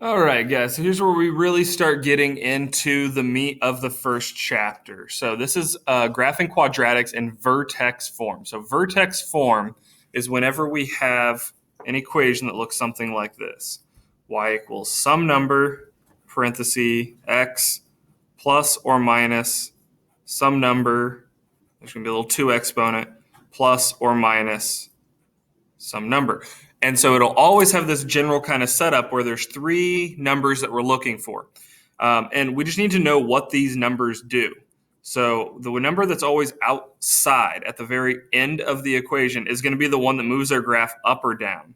All right, guys. So here's where we really start getting into the meat of the first chapter. So this is graphing quadratics in vertex form. So vertex form is whenever we have an equation that looks something like this: y equals some number, parenthesis, x, plus or minus some number. There's going to be a little 2 exponent, plus or minus some number. And so it'll always have this general kind of setup where there's 3 numbers that we're looking for. And we just need to know what these numbers do. So the number that's always outside at the very end of the equation is going to be the one that moves our graph up or down.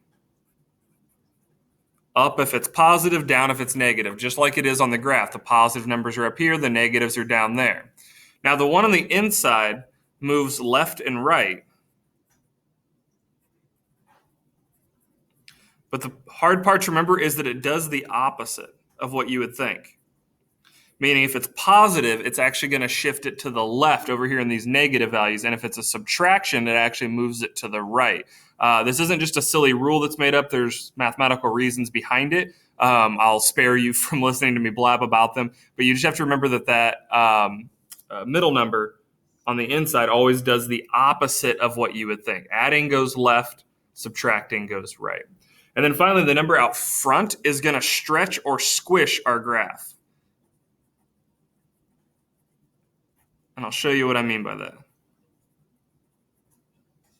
Up if it's positive, down if it's negative, just like it is on the graph. The positive numbers are up here, the negatives are down there. Now the one on the inside moves left and right. But the hard part to remember is that it does the opposite of what you would think. Meaning if it's positive, it's actually going to shift it to the left over here in these negative values. And if it's a subtraction, it actually moves it to the right. This isn't just a silly rule that's made up. There's mathematical reasons behind it. I'll spare you from listening to me blab about them. But you just have to remember that middle number on the inside always does the opposite of what you would think. Adding goes left, subtracting goes right. And then finally, the number out front is going to stretch or squish our graph. And I'll show you what I mean by that.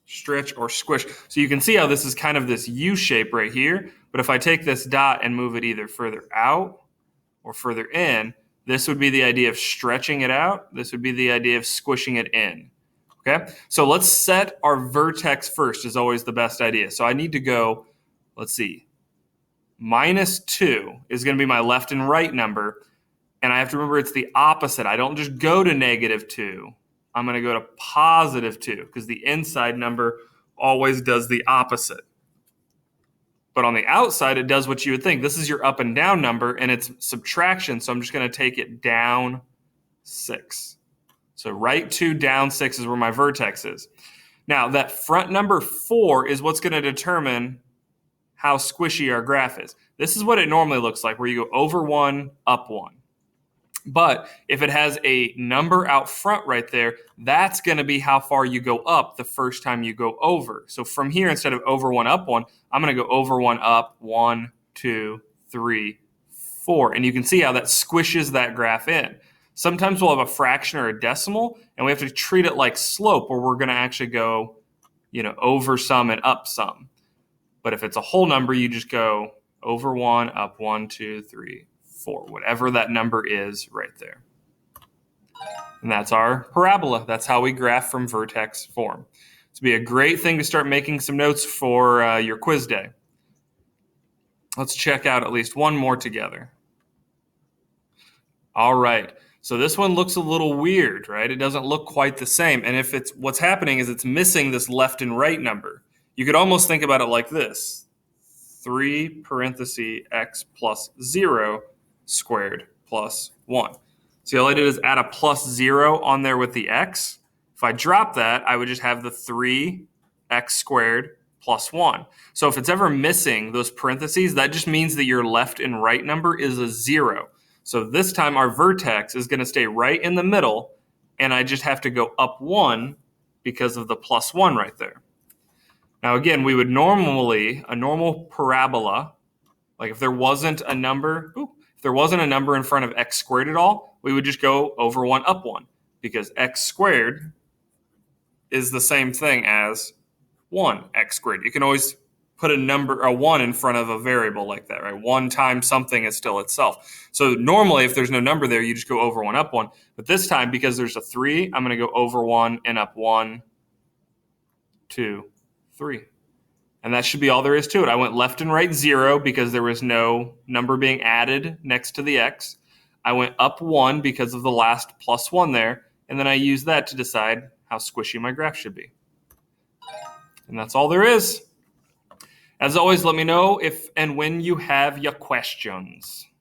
Stretch or squish. So you can see how this is kind of this U shape right here. But if I take this dot and move it either further out or further in, this would be the idea of stretching it out. This would be the idea of squishing it in. Okay, so let's set our vertex first is always the best idea. So I need to go, let's see, -2 is going to be my left and right number. And I have to remember it's the opposite. I don't just go to -2. I'm going to go to +2 because the inside number always does the opposite. But on the outside, it does what you would think. This is your up and down number, and it's subtraction, so I'm just going to take it down 6. So right 2, down 6 is where my vertex is. Now, that front number 4 is what's going to determine how squishy our graph is. This is what it normally looks like, where you go over 1, up 1. But if it has a number out front right there, that's going to be how far you go up the first time you go over. So from here, instead of over 1, up 1, I'm going to go over 1, up 1, 2, 3, 4. And you can see how that squishes that graph in. Sometimes we'll have a fraction or a decimal, and we have to treat it like slope, where we're going to actually go, over some and up some. But if it's a whole number, you just go over 1, up 1, 2, 3, 4, whatever that number is right there. And that's our parabola. That's how we graph from vertex form. This would be a great thing to start making some notes for your quiz day. Let's check out at least one more together. All right. So this one looks a little weird, right? It doesn't look quite the same. And if it's what's happening is it's missing this left and right number. You could almost think about it like this: 3 parenthesis x plus 0 squared plus 1. See, all I did is add a plus 0 on there with the x. If I drop that, I would just have the 3x squared plus 1. So if it's ever missing those parentheses, that just means that your left and right number is a 0. So this time our vertex is going to stay right in the middle, and I just have to go up 1 because of the plus 1 right there. Now again, we would normally, a normal parabola, like if there wasn't a number, in front of x squared at all, we would just go over 1, up 1, because x squared is the same thing as 1x squared. You can always put a 1 in front of a variable like that, right? 1 times something is still itself. So normally, if there's no number there, you just go over 1, up 1. But this time, because there's a 3, I'm going to go over 1 and up 1, 2, 3. And that should be all there is to it. I went left and right 0 because there was no number being added next to the x. I went up 1 because of the last plus 1 there. And then I used that to decide how squishy my graph should be. And that's all there is. As always, let me know if and when you have your questions.